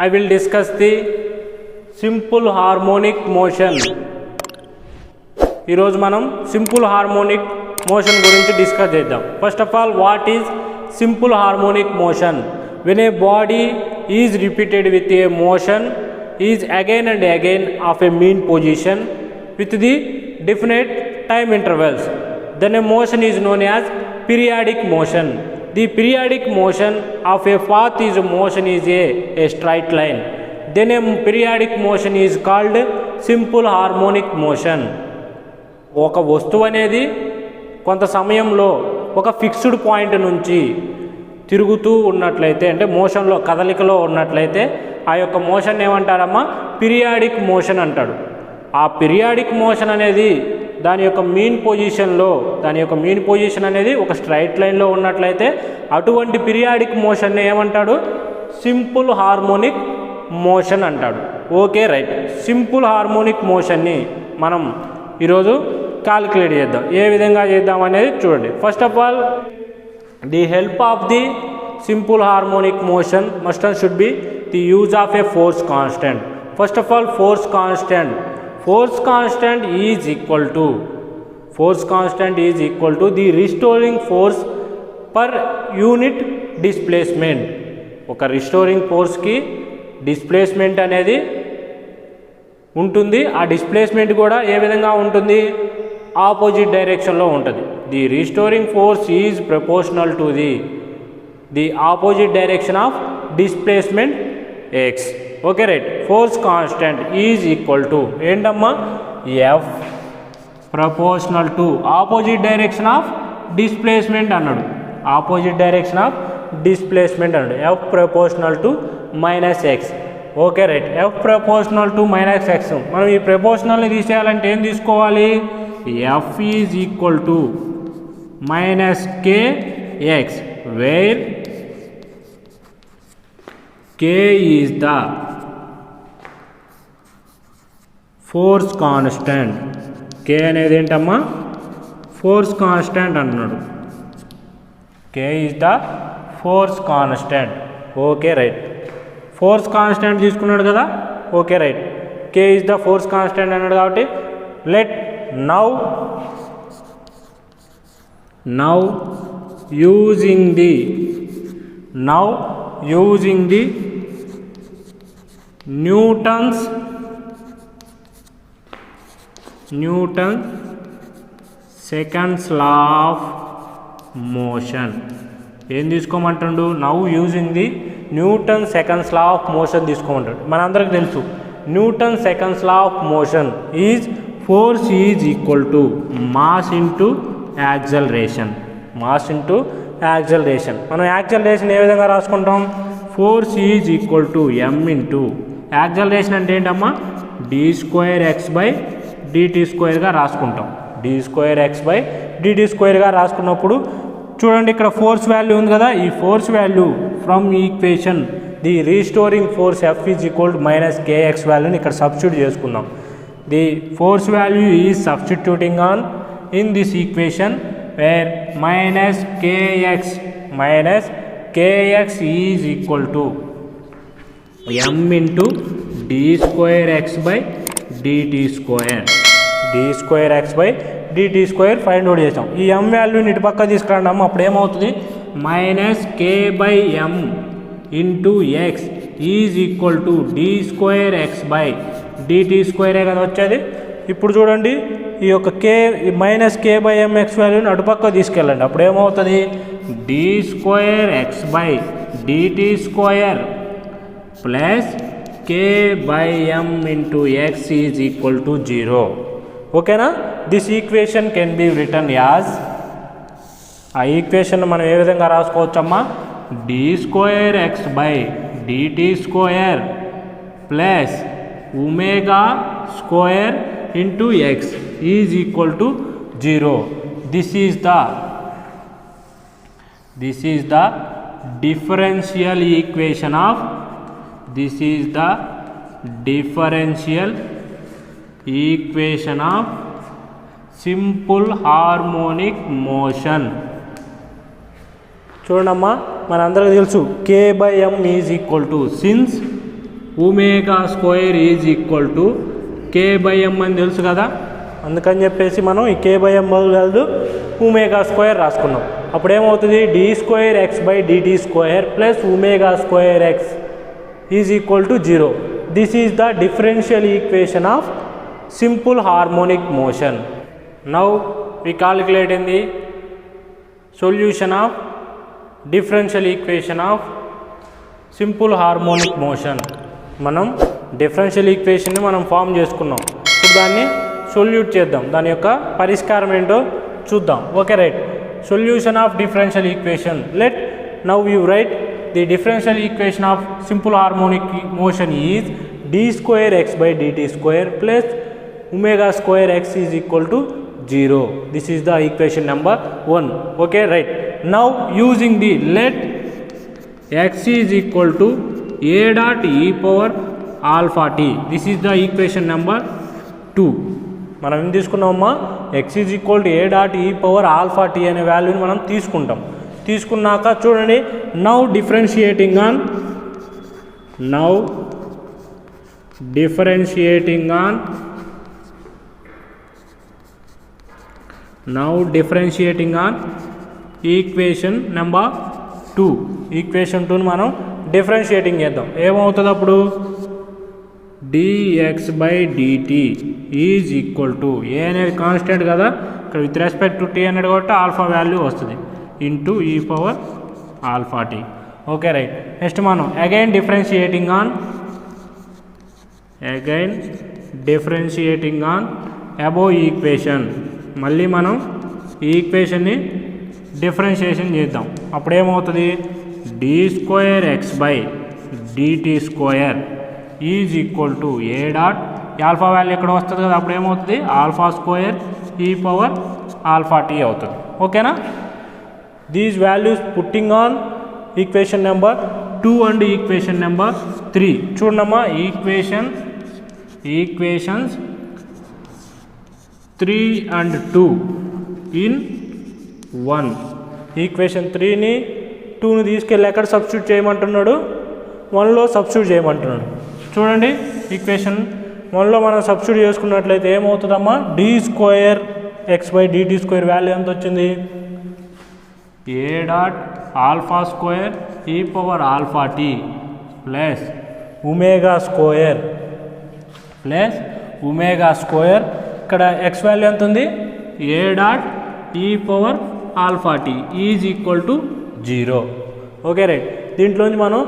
I will discuss the simple harmonic motion. ఈరోజు మనం simple harmonic motion గురించి discuss చేద్దాం. First of all, what is simple harmonic motion? When a body is repeated with a motion is again and again of A mean position with the definite time intervals, then a motion is known as periodic motion. The periodic motion of a path is motion is a straight line. Then a periodic motion is called simple harmonic motion. ఒక వస్తువు అనేది కొంత సమయంలో ఒక fixed point నుంచి తిరుగుతూ ఉన్నట్లయితే, అంటే మోషన్లో కదలికలో ఉన్నట్లయితే ఆ యొక్క మోషన్ ఏమంటారమ్మా? పీరియాడిక్ మోషన్ అంటాడు. ఆ పీరియాడిక్ మోషన్ అనేది దాని యొక్క మీన్ పొజిషన్ అనేది ఒక స్ట్రైట్ లైన్లో ఉన్నట్లయితే అటువంటి పీరియాడిక్ మోషన్ని ఏమంటాడు? సింపుల్ హార్మోనిక్ మోషన్ అంటాడు. Okay, right. సింపుల్ హార్మోనిక్ మోషన్ని మనం ఈరోజు క్యాలిక్యులేట్ చేద్దాం. ఏ విధంగా చేద్దాం అనేది చూడండి. First of all, the help of the simple harmonic motion must and should be the use of A force constant. First of all, force constant is equal to the restoring force per unit displacement. ఒక restoring ఫోర్స్కి displacement అనేది ఉంటుంది. ఆ displacement కూడా ఏ విధంగా ఉంటుంది? Opposite డైరెక్షన్లో ఉంటుంది. The restoring force is proportional to the opposite direction of displacement x. Okay, right. Force constant is equal to ఏంటమ్మా? F proportional to opposite direction of displacement అన్నాడు. ఆపోజిట్ డైరెక్షన్ ఆఫ్ డిస్ప్లేస్మెంట్ అన్నాడు. F proportional to minus x. Okay, right. F proportional to minus x. మనం ఈ ప్రపోర్షనల్ని తీసేయాలంటే ఏం తీసుకోవాలి? F is equal to minus K x, where K is the force constant. K అనేది ఏంటమ్మా? ఫోర్స్ కాన్స్టెంట్ అన్నాడు. K is the force constant. Okay, right. Force constant తీసుకున్నాడు కదా. Okay, right. K is the force constant అన్నాడు కాబట్టి let now using the Newton's seconds law of motion. ఏం తీసుకోమంటాడు? Now using the Newton seconds law of motion తీసుకోమంటాడు. మనందరికి తెలుసు Newton seconds law of motion is force is equal to mass into acceleration. మనం acceleration ఏ విధంగా రాసుకుంటాం? Force is equal to M into acceleration అంటే ఏంటమ్మా? d²x/dt²గా రాసుకుంటాం. d²x/dt² రాసుకున్నప్పుడు చూడండి, ఇక్కడ ఫోర్స్ వాల్యూ ఉంది కదా. ఈ force value from equation the restoring force F is equal to minus kx వాల్యూని ఇక్కడ సబ్స్టిట్యూట్ చేసుకుందాం. The force value is substituting on in this equation where minus kx is equal to m into d²x/dt². Find out చేసాం. ఈ m వాల్యూని ఇటు పక్క తీసుకురండి అమ్మ. అప్పుడు ఏమవుతుంది? Minus k/m into x is equal to d²x/dt² కదా వచ్చేది. ఇప్పుడు చూడండి, ఈ యొక్క మైనస్ k/mx వాల్యూని అటుపక్క తీసుకెళ్ళండి. అప్పుడు ఏమవుతుంది? d²x/dt² plus k/m into x is equal to 0. ఓకేనా? This equation can be written as, ఆ ఈక్వేషన్ మనం ఏ విధంగా రాసుకోవచ్చమ్మా? d²x/dt² plus ω² into x is equal to 0. This is the differential equation of simple harmonic motion. చూడమ్మా, మనందరికీ తెలుసు k/m is equal to, since omega square is equal to k/m అని తెలుసు కదా, అందుకని చెప్పేసి మనం ఈ k/m బదులు ఒమేగా స్క్వేర్ రాసుకున్నాం. అప్పుడు ఏమవుతుంది, d2x/dt² plus omega square x is equal to 0. This is the differential equation of simple harmonic motion. Now we calculate in the solution of differential equation of simple harmonic motion. మనం differential ఈక్వేషన్ని మనం form చేసుకున్నాం. ఇప్పుడు దాన్ని solute చేద్దాం, దాని యొక్క పరిష్కారం ఏంటో చూద్దాం. Okay right. Solution of differential equation. Let now you right the differential equation of simple harmonic motion is d2x/dt² plus omega square x is equal to 0. This is the equation number 1. Okay right. Now using the let x is equal to a.e⁴ this is the equation number 2. మనం ఏం తీసుకున్నామమ్మా, x is equal to a.e⁴ అనే వాల్యూని మనం తీసుకుంటాం. తీసుకున్నాక చూడండి, now differentiating on equation number 2. Equation 2ని మనం డిఫరెన్షియేటింగ్ చేద్దాం. ఏమవుతుంది అప్పుడు, dx/dt ఈజ్ ఈక్వల్ టు ఏ అనేది కాన్స్టెంట్ కదా, ఇక్కడ విత్ రెస్పెక్ట్ టు t అనేది కాబట్టి ఆల్ఫా వాల్యూ వస్తుంది, into e⁴t. Okay right. Next మనం again differentiating on above equation. మళ్ళీ మనం ఈ ఈక్వేషన్ని డిఫరెన్షియేషన్ చేద్దాం. అప్పుడు ఏమవుతుంది, d2x/dt² is equal to a dot alpha value ఇక్కడ వస్తుంది కదా, అప్పుడు ఏమవుతుంది, α² e⁴t అవుతుంది. ఓకేనా. These values putting on equation number 2 and equation number 3. చూడమ్మా, ఈక్వేషన్స్ 3 and 2 ఇన్ 1. ఈక్వేషన్ 3ని 2ని తీసుకెళ్ళి ఎక్కడ సబ్స్టిట్యూట్ చేయమంటున్నాడు, 1లో సబ్స్టిట్యూట్ చేయమంటున్నాడు. చూడండి, ఈక్వేషన్ 1లో మనం సబ్స్టిట్యూట్ చేసుకున్నట్లయితే ఏమవుతుందమ్మా, d2x/dt² వాల్యూ ఎంత వచ్చింది, a.α² e⁴t plus omega square ఇక్కడ x వాల్యూ ఎంత ఉంది, a.e⁴t is equal to 0. Okay right. దీంట్లోంచి మనం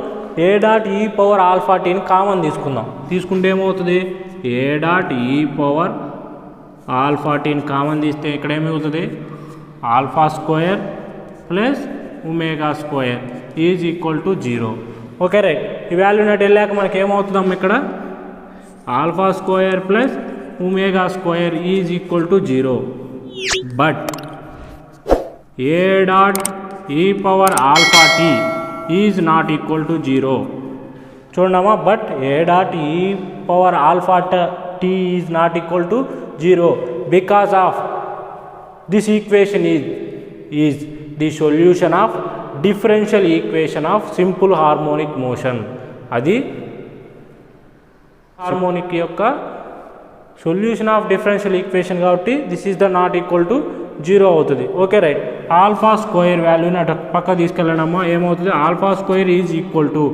a.e⁴tని కామన్ తీసుకుంటే ఏమవుతుంది, a.e⁴tని కామన్ తీస్తే ఇక్కడ ఏమవుతుంది, α² plus omega square is equal to 0. Okay right. ఈ వాల్యూ నటు వెళ్ళాక మనకి ఏమవుతుందమ్మ, ఇక్కడ α² plus omega square is equal to 0. But a.e⁴t is not equal to 0. చూడమ్మా, but a.e⁴t is not equal to 0 because of this equation is the solution of differential equation of simple harmonic motion. అది harmonic యొక్క solution of differential equation కాబట్టి this is the not equal to 0 అవుతుంది. Okay right. α² వాల్యూని అటు పక్క తీసుకెళ్ళడమ్మా, ఏమవుతుంది, α² is equal to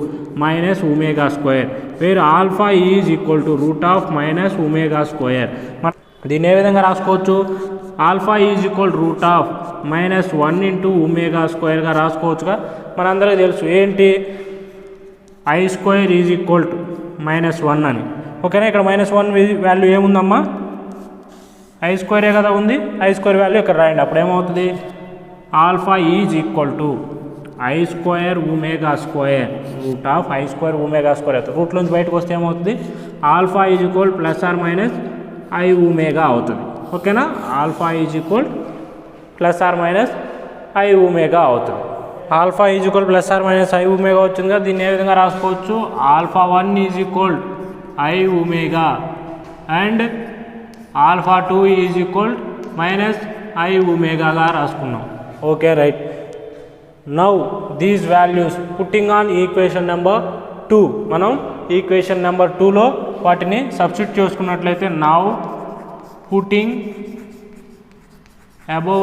-omega, where alpha is equal to √−omega. దీన్ని ఏ విధంగా రాసుకోవచ్చు, alpha is equal √−1 into omega రాసుకోవచ్చుగా. మనందరికీ తెలుసు ఏంటి, I² ఈజ్ ఈక్వల్ టు -1 అని. ఓకేనా. ఇక్కడ -1 వాల్యూ ఏముందమ్మా, I² కదా ఉంది, I² వాల్యూ ఇక్కడ రాయండి. అప్పుడు ఏమవుతుంది, alpha is equal to I² omega √I² omega అవుతుంది. రూట్లోంచి బయటకు వస్తే ఏమవుతుంది, alpha is equal +or- I omega అవుతుంది. ఓకేనా. Alpha is equal +or- I omega అవుతుంది. Alpha is equal +or- I omega వచ్చింది కదా. దీన్ని ఏ విధంగా రాసుకోవచ్చు, α1 is equal I omega and α2 is equal -I ఒమేగాగా రాసుకున్నాం. Okay right. Now these values putting on equation number 2 మనం ఈక్వేషన్ నెంబర్ 2లో వాటిని సబ్స్టిట్యూట్ చేసుకున్నట్లయితే now putting above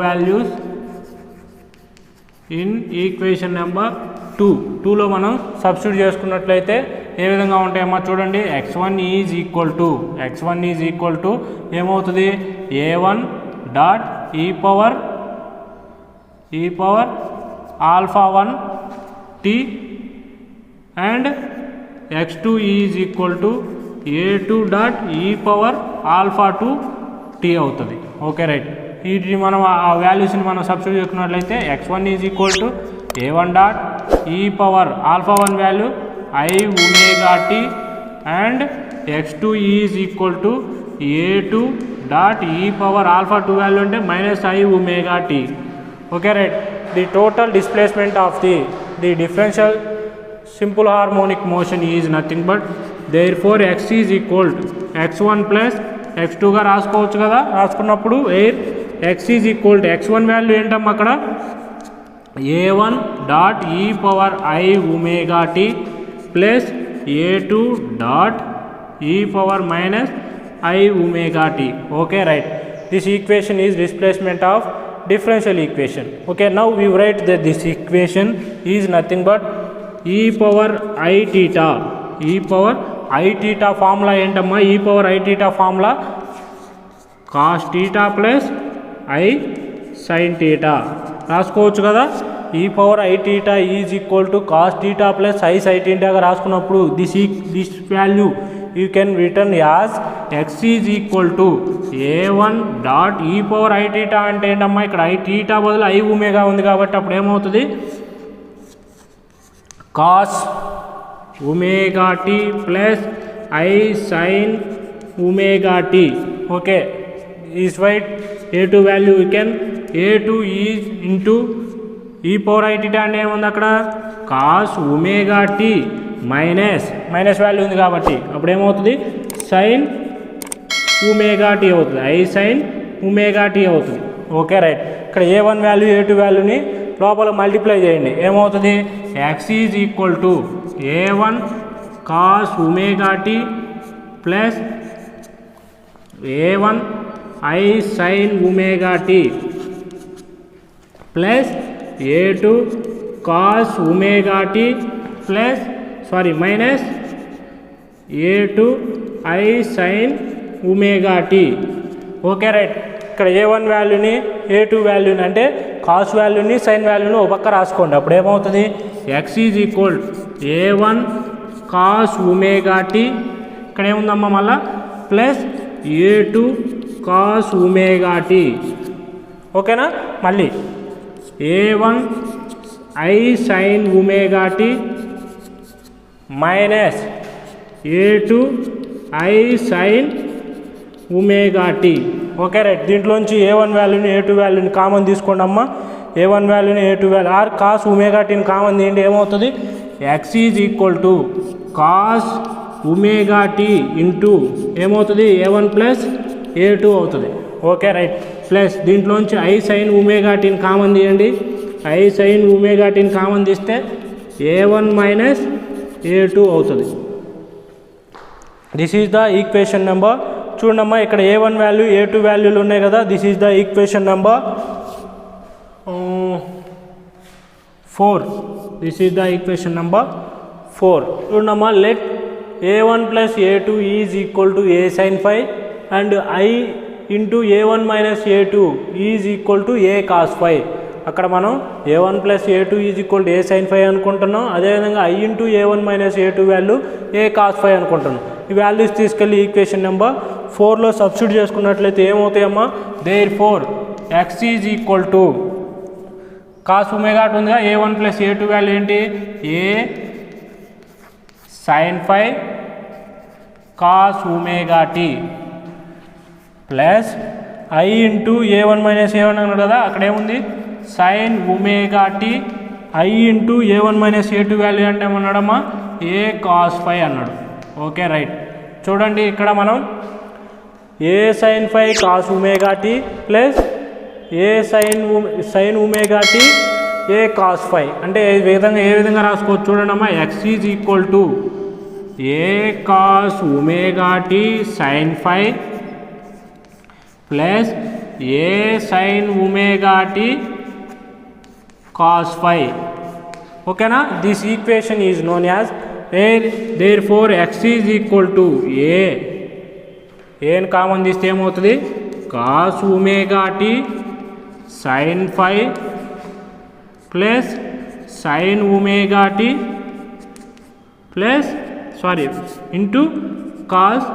values in equation number 2లో మనం సబ్స్టిట్యూట్ చేసుకున్నట్లయితే ఏ విధంగా ఉంటాయమ్మా చూడండి. x1 ఈజ్ ఈక్వల్ టు ఏమవుతుంది a1 dot e power alpha 1 t and x2 is equal to a2 dot e power alpha 2 t అవుతుంది. Okay right. వీటిని మనం ఆ వాల్యూస్ని మనం సబ్స్టిట్యూట్ చేసుకున్నట్లయితే x1 is equal to a1 dot e power alpha 1 value i omega t and x2 is equal to a2 dot e power alpha 2 value అంటే minus i omega t. Okay right. The total displacement of the differential simple harmonic motion is nothing but therefore x is equal to x1 plus x2గా రాసుకోవచ్చు కదా. రాసుకున్నప్పుడు x is equal to x1 value ఏంటమ్మా అక్కడ a1 dot e power i omega t plus a2 dot e power minus i omega t. Okay right. This equation is displacement of differential equation. Okay, now we write that this equation is nothing but e power I theta formula ఏంటమ్మా e power I theta formula cos theta plus I sin theta రాసుకోవచ్చు కదా. e power I theta is equal to cos theta plus I sin theta గా రాసుకున్నప్పుడు this value you can written as x is equal to a1 dot e power I theta అంటే ఏంటమ్మా ఇక్కడ I theta బదులు I omega ఉంది కాబట్టి అప్పుడు ఏమవుతుంది cos ఒమేగా t plus I sin omega t. Okay, is right. a2 value we can a2 is into e power I theta అంటే ఏముంది అక్కడ cos ఒమేగా t మైనస్ వాల్యూ ఉంది కాబట్టి అప్పుడు ఏమవుతుంది సైన్ ఒమేగా టీ అవుతుంది I sin ఒమేగా టీ అవుతుంది. Okay right. ఇక్కడ a1 వాల్యూ a2 వాల్యూని లోపల మల్టిప్లై చేయండి ఏమవుతుంది x is equal to a1 cos omega t plus a1 I sin omega t plus a2 cos omega t plus minus a2 I sin omega t. Okay right. ఇక్కడ a1 వాల్యూని a2 వాల్యూని అంటే cos వాల్యూని sign వాల్యూని ఒక పక్క రాసుకోండి అప్పుడు ఏమవుతుంది x is equal a1 cos ఒమేగా t ఇక్కడ ఏముందమ్మా మళ్ళా ప్లస్ a2 cos ఒమేగా t. ఓకేనా. మళ్ళీ a1 I sin omega t minus a2 I sin omega t. Okay right. దీంట్లోంచి a1 వాల్యూని a2 వాల్యూని కామన్ తీసుకోండి అమ్మా. a1 వాల్యూని a2 value or cos omega టీని కామన్ తీయండి ఏమవుతుంది x is equal to cos omega t into ఏమవుతుంది a1 ప్లస్ a2 అవుతుంది. Okay right. ప్లస్ దీంట్లోంచి I sin ఒమేగా టీని కామన్ తీయండి. I sin ఒమేగా టీని కామన్ తీస్తే a1 మైనస్ a2 అవుతుంది. This is the equation number. చూడమ్మా ఇక్కడ a1 వాల్యూ a2 వాల్యూలు ఉన్నాయి కదా. This is the equation number 4. This is the equation number 4. చూడమ్మా let a1 plus a2 is equal to a sin phi and I into a1 minus a2 is equal to a cos phi. అక్కడ మనం a1 plus a2 is equal to a sin phi అనుకుంటున్నాం. అదేవిధంగా I into a1 minus a2 value a cos phi అనుకుంటున్నాం. ఈ values తీసుకెళ్ళి equation number 4లో substitute చేసుకున్నట్లయితే ఏమవుతాయమ్మా therefore x is equal to cos omega ఉందిగా a1 ప్లస్ a2 వాల్యూ ఏంటి a sin phi cos ఒమేగా t plus I into a1 minus a1 అన్నాడు కదా అక్కడ ఏముంది sin omega t I into a1 minus a2 value అంటే ఏమన్నాడమ్మా a cos phi అన్నాడు. Okay right. చూడండి ఇక్కడ మనం a sin phi cos ఒమేగా t plus a sin omega t a cos phi అంటే ఏ విధంగా రాసుకోవచ్చు చూడండమ్మా. X is equal to a cos omega t sine phi plus a sine omega t cos phi. ఓకేనా. This equation is known as therefore x is equal to ఏని common తీస్తే ఏమవుతుంది cos omega t sine phi plus sine omega t into cos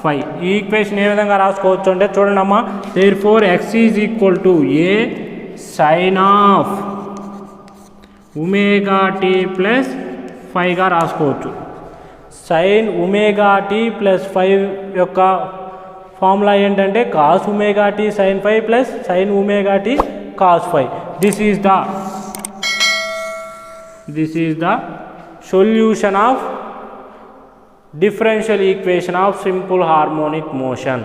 phi. ఈ equation ఏ విధంగా రాసుకోవచ్చు అంటే చూడండి అమ్మా. therefore x is equal to a sine of omega t plus ఫైవ్గా రాసుకోవచ్చు. సైన్ ఒమేగా టీ ప్లస్ 5 యొక్క ఫార్ములా ఏంటంటే cos omega t sine 5 plus sine omega t cos 5. This is the solution of differential equation of simple harmonic motion.